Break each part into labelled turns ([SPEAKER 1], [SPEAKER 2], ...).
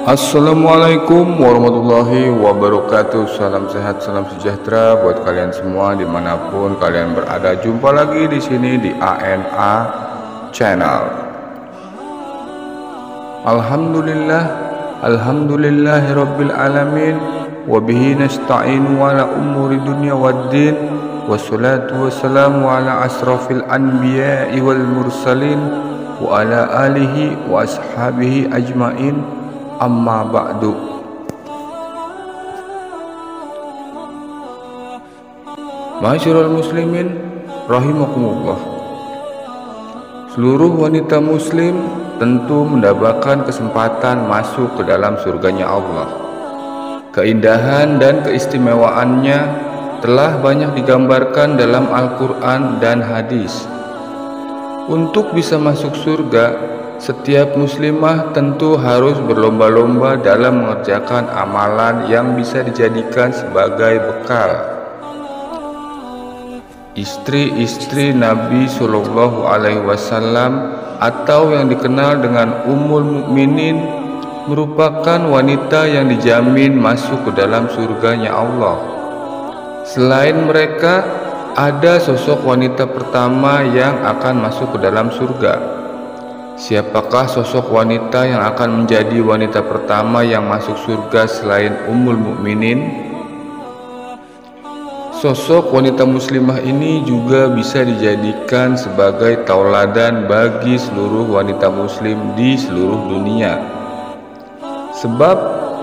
[SPEAKER 1] Assalamualaikum warahmatullahi wabarakatuh. Salam sehat, salam sejahtera buat kalian semua dimanapun kalian berada. Jumpa lagi di sini di ANA Channel. Alhamdulillahirabbil alamin. Wabihi nasta'inu ala umuri dunya waddin. Wassalatu wassalamu ala asrafil anbiya'i wal mursalin wa ala alihi wa ashabihi ajmain. Amma ba'du. Ma'asyiral muslimin rahimakumullah. Seluruh wanita muslim tentu mendapatkan kesempatan masuk ke dalam surganya Allah. Keindahan dan keistimewaannya telah banyak digambarkan dalam Al-Quran dan hadis. Untuk bisa masuk surga, setiap muslimah tentu harus berlomba-lomba dalam mengerjakan amalan yang bisa dijadikan sebagai bekal. Istri-istri Nabi Shallallahu Alaihi Wasallam atau yang dikenal dengan Ummul Mukminin merupakan wanita yang dijamin masuk ke dalam surganya Allah. Selain mereka, ada sosok wanita pertama yang akan masuk ke dalam surga. Siapakah sosok wanita yang akan menjadi wanita pertama yang masuk surga selain Ummul Mukminin? Sosok wanita muslimah ini juga bisa dijadikan sebagai tauladan bagi seluruh wanita muslim di seluruh dunia. Sebab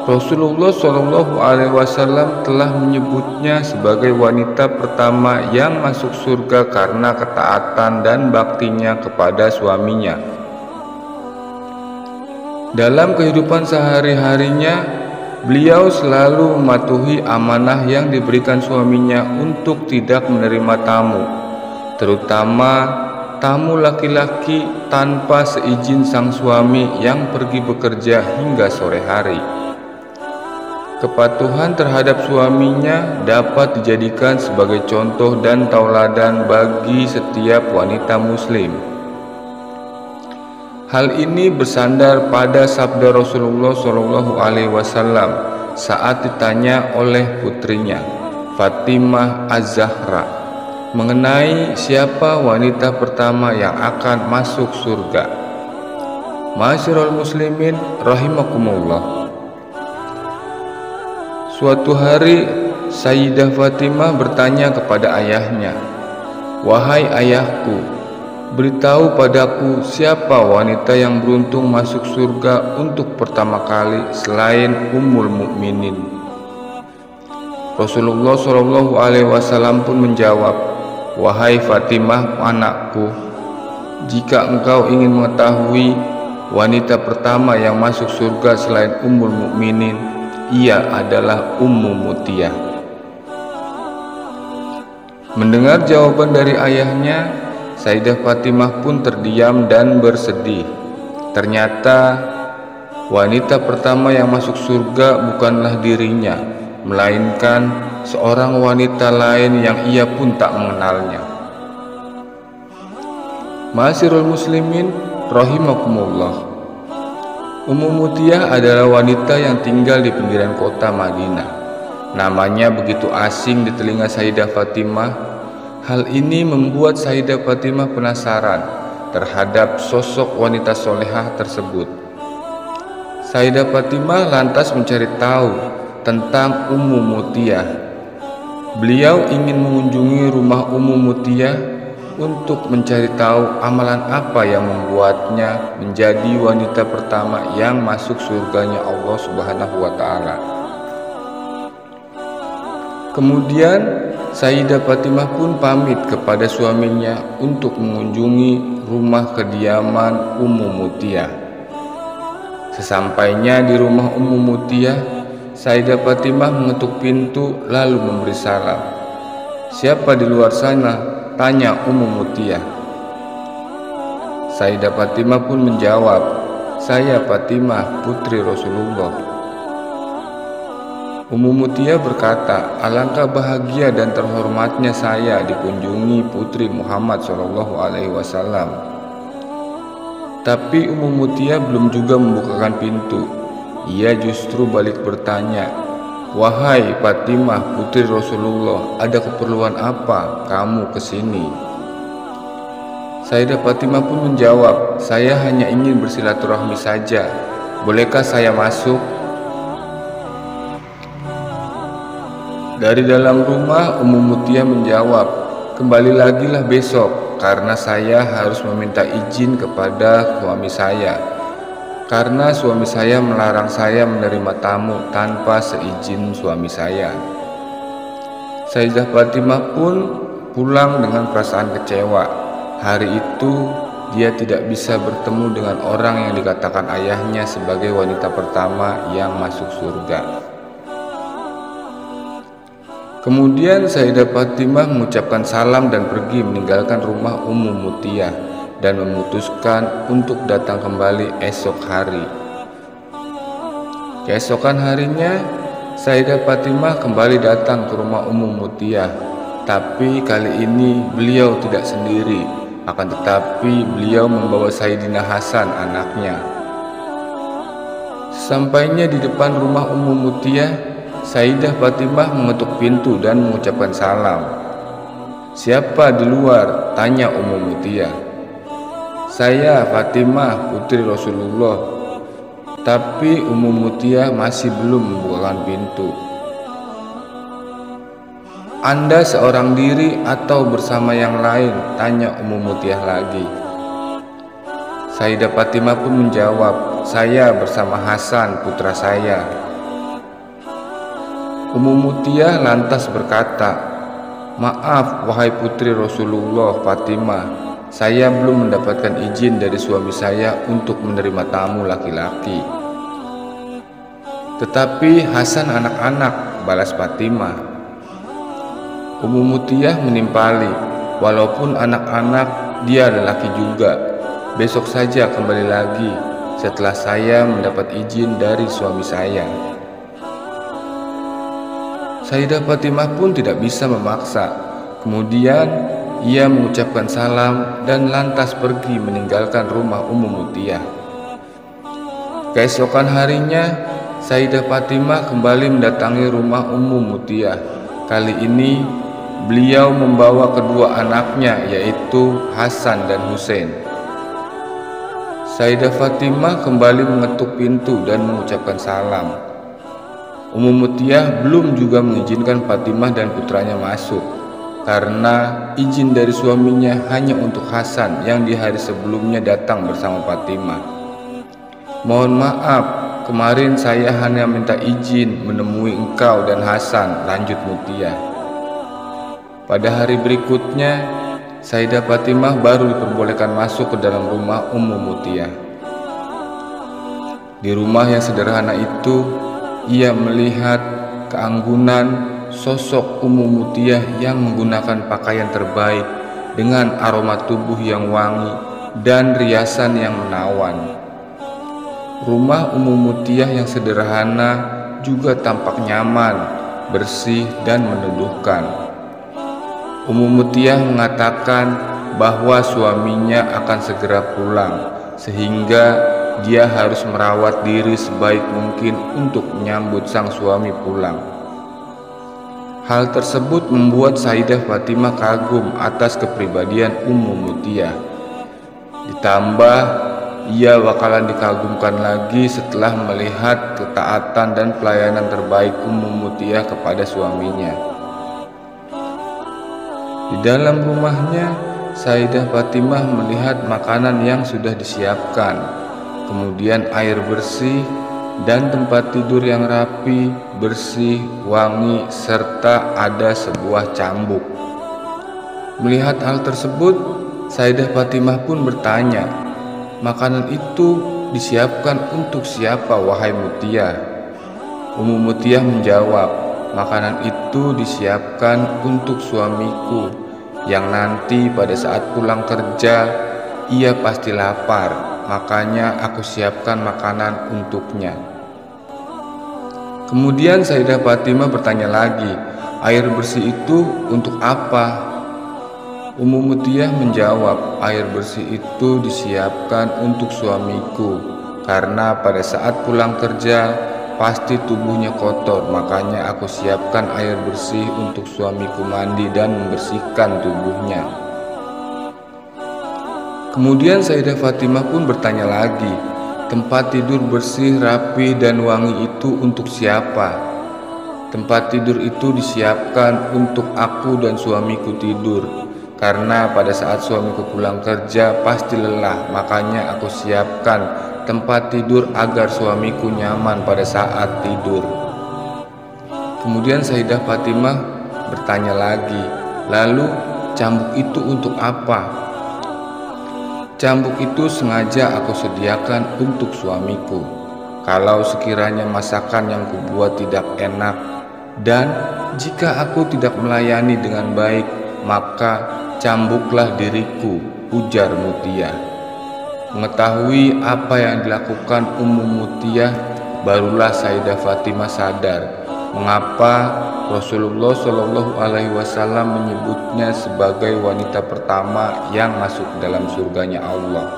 [SPEAKER 1] Rasulullah SAW telah menyebutnya sebagai wanita pertama yang masuk surga karena ketaatan dan baktinya kepada suaminya. Dalam kehidupan sehari-harinya, beliau selalu mematuhi amanah yang diberikan suaminya untuk tidak menerima tamu, terutama tamu laki-laki tanpa seizin sang suami yang pergi bekerja hingga sore hari. Kepatuhan terhadap suaminya dapat dijadikan sebagai contoh dan tauladan bagi setiap wanita muslim. Hal ini bersandar pada sabda Rasulullah SAW saat ditanya oleh putrinya Fatimah Az-Zahra mengenai siapa wanita pertama yang akan masuk surga. Ma'asyiral muslimin rahimakumullah. Suatu hari Sayyidah Fatimah bertanya kepada ayahnya, "Wahai ayahku, beritahu padaku siapa wanita yang beruntung masuk surga untuk pertama kali selain Ummul Mukminin." Rasulullah SAW pun menjawab, "Wahai Fatimah anakku, jika engkau ingin mengetahui wanita pertama yang masuk surga selain Ummul Mukminin, ia adalah Ummu Mutiyah." Mendengar jawaban dari ayahnya, Sayyidah Fatimah pun terdiam dan bersedih. Ternyata wanita pertama yang masuk surga bukanlah dirinya, melainkan seorang wanita lain yang ia pun tak mengenalnya. Ma'asyiral muslimin rahimakumullah. Ummu Mutiyah adalah wanita yang tinggal di pinggiran kota Madinah. Namanya begitu asing di telinga Sayyidah Fatimah. Hal ini membuat Sayyidah Fatimah penasaran terhadap sosok wanita solehah tersebut. Sayyidah Fatimah lantas mencari tahu tentang Ummu Mutiyah. Beliau ingin mengunjungi rumah Ummu Mutiyah untuk mencari tahu amalan apa yang membuatnya menjadi wanita pertama yang masuk surganya Allah Subhanahu wa Ta'ala. Kemudian Sayyidah Fatimah pun pamit kepada suaminya untuk mengunjungi rumah kediaman Ummu Mutiyah. Sesampainya di rumah Ummu Mutiyah, Sayyidah Fatimah mengetuk pintu lalu memberi salam. "Siapa di luar sana?" tanya Ummu Mutiyah. Sayyidah Fatimah pun menjawab, "Saya Fatimah, putri Rasulullah." Ummu Mutiyah berkata, "Alangkah bahagia dan terhormatnya saya dikunjungi putri Muhammad SAW." Tapi Ummu Mutiyah belum juga membukakan pintu. ia justru balik bertanya, "Wahai Fatimah putri Rasulullah, ada keperluan apa kamu kesini?" Sayyidah Fatimah pun menjawab, "Saya hanya ingin bersilaturahmi saja. Bolehkah saya masuk?" Dari dalam rumah, Ummu Mutiyah menjawab, "Kembali lagi lah besok, karena saya harus meminta izin kepada suami saya. Karena suami saya melarang saya menerima tamu tanpa seizin suami saya." Sayyidah Fatimah pun pulang dengan perasaan kecewa. Hari itu dia tidak bisa bertemu dengan orang yang dikatakan ayahnya sebagai wanita pertama yang masuk surga. Kemudian Sayyidah Fatimah mengucapkan salam dan pergi meninggalkan rumah Ummu Mutiyah dan memutuskan untuk datang kembali esok hari. Keesokan harinya, Sayyidah Fatimah kembali datang ke rumah Ummu Mutiyah, tapi kali ini beliau tidak sendiri, akan tetapi beliau membawa Sayyidina Hasan anaknya. Sampainya di depan rumah Ummu Mutiyah, Sayyidah Fatimah mengetuk pintu dan mengucapkan salam. "Siapa di luar?" tanya Ummu Mutiyah. "Saya Fatimah putri Rasulullah." Tapi Ummu Mutiyah masih belum membukakan pintu. "Anda seorang diri atau bersama yang lain?" tanya Ummu Mutiyah lagi. Sayyidah Fatimah pun menjawab, "Saya bersama Hasan putra saya." Ummu Mutiyah lantas berkata, "Maaf wahai putri Rasulullah Fatimah, saya belum mendapatkan izin dari suami saya untuk menerima tamu laki-laki." "Tetapi Hasan anak-anak," balas Fatimah. Ummu Mutiyah menimpali, "Walaupun anak-anak, dia lelaki juga. Besok saja kembali lagi setelah saya mendapat izin dari suami saya." Sayyidah Fatimah pun tidak bisa memaksa. Kemudian ia mengucapkan salam dan lantas pergi meninggalkan rumah Ummu Mutiyah. Keesokan harinya, Sayyidah Fatimah kembali mendatangi rumah Ummu Mutiyah. Kali ini beliau membawa kedua anaknya, yaitu Hasan dan Husain. Sayyidah Fatimah kembali mengetuk pintu dan mengucapkan salam. Ummu Mutiyah belum juga mengizinkan Fatimah dan putranya masuk, karena izin dari suaminya hanya untuk Hasan yang di hari sebelumnya datang bersama Fatimah. "Mohon maaf, kemarin saya hanya minta izin menemui engkau dan Hasan," lanjut Mutiyah. Pada hari berikutnya, Sayyidah Fatimah baru diperbolehkan masuk ke dalam rumah Ummu Mutiyah. Di rumah yang sederhana itu, ia melihat keanggunan sosok Ummu Mutiyah yang menggunakan pakaian terbaik dengan aroma tubuh yang wangi dan riasan yang menawan. Rumah Ummu Mutiyah yang sederhana juga tampak nyaman, bersih dan meneduhkan. Ummu Mutiyah mengatakan bahwa suaminya akan segera pulang, sehingga dia harus merawat diri sebaik mungkin untuk menyambut sang suami pulang. Hal tersebut membuat Sayyidah Fatimah kagum atas kepribadian Ummu Mutiyah. Ditambah, ia bakalan dikagumkan lagi setelah melihat ketaatan dan pelayanan terbaik Ummu Mutiyah kepada suaminya. Di dalam rumahnya, Sayyidah Fatimah melihat makanan yang sudah disiapkan, kemudian air bersih dan tempat tidur yang rapi, bersih, wangi, serta ada sebuah cambuk. Melihat hal tersebut, Sayyidah Fatimah pun bertanya, "Makanan itu disiapkan untuk siapa wahai Mutiyah?" Ummu Mutiyah menjawab, "Makanan itu disiapkan untuk suamiku yang nanti pada saat pulang kerja ia pasti lapar. Makanya aku siapkan makanan untuknya." Kemudian Sayyidah Fatimah bertanya lagi, "Air bersih itu untuk apa?" Ummu Mutiyah menjawab, "Air bersih itu disiapkan untuk suamiku karena pada saat pulang kerja pasti tubuhnya kotor, makanya aku siapkan air bersih untuk suamiku mandi dan membersihkan tubuhnya. Kemudian Sayyidah Fatimah pun bertanya lagi, tempat tidur bersih, rapi, dan wangi itu untuk siapa? Tempat tidur itu disiapkan untuk aku dan suamiku tidur, karena pada saat suamiku pulang kerja pasti lelah, makanya aku siapkan tempat tidur agar suamiku nyaman pada saat tidur. Kemudian Sayyidah Fatimah bertanya lagi, lalu cambuk itu untuk apa? Cambuk itu sengaja aku sediakan untuk suamiku. Kalau sekiranya masakan yang kubuat tidak enak, dan jika aku tidak melayani dengan baik, maka cambuklah diriku, ujar Mutiyah. Mengetahui apa yang dilakukan Ummu Mutiyah, barulah Sayyidah Fatimah sadar mengapa Rasulullah Shallallahu Alaihi Wasallam menyebutnya sebagai wanita pertama yang masuk dalam surganya Allah.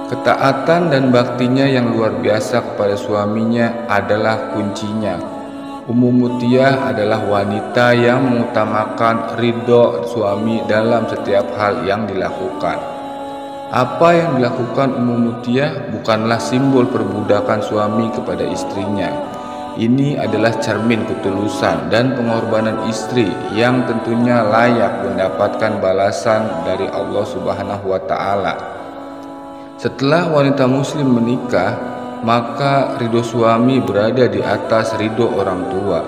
[SPEAKER 1] Ketaatan dan baktinya yang luar biasa kepada suaminya adalah kuncinya. Ummu Mutiyah adalah wanita yang mengutamakan ridho suami dalam setiap hal yang dilakukan. Apa yang dilakukan Ummu Mutiyah bukanlah simbol perbudakan suami kepada istrinya. Ini adalah cermin ketulusan dan pengorbanan istri yang tentunya layak mendapatkan balasan dari Allah Subhanahu wa Ta'ala. Setelah wanita Muslim menikah, maka ridho suami berada di atas ridho orang tua.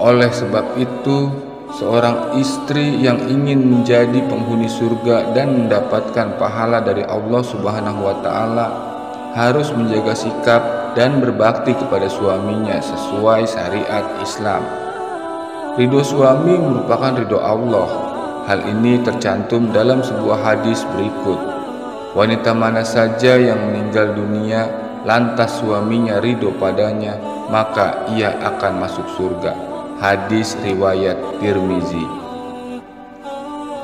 [SPEAKER 1] Oleh sebab itu, seorang istri yang ingin menjadi penghuni surga dan mendapatkan pahala dari Allah Subhanahu wa Ta'ala harus menjaga sikap dan berbakti kepada suaminya sesuai syariat Islam. Ridho suami merupakan ridho Allah. Hal ini tercantum dalam sebuah hadis berikut. Wanita mana saja yang meninggal dunia lantas suaminya ridho padanya, maka ia akan masuk surga. Hadis riwayat Tirmizi.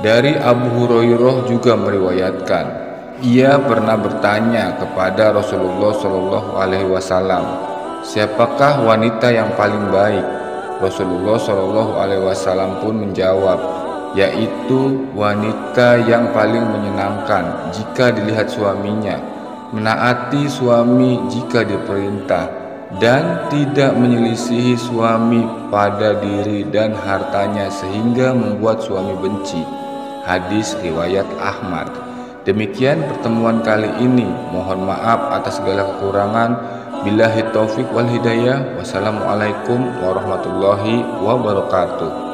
[SPEAKER 1] Dari Abu Hurairah juga meriwayatkan, ia pernah bertanya kepada Rasulullah Shallallahu Alaihi Wasallam, siapakah wanita yang paling baik? Rasulullah Shallallahu Alaihi Wasallam pun menjawab, yaitu wanita yang paling menyenangkan jika dilihat suaminya, menaati suami jika diperintah, dan tidak menyelisihi suami pada diri dan hartanya sehingga membuat suami benci. Hadis riwayat Ahmad. Demikian pertemuan kali ini. Mohon maaf atas segala kekurangan. Billahi taufik wal hidayah. Wassalamualaikum warahmatullahi wabarakatuh.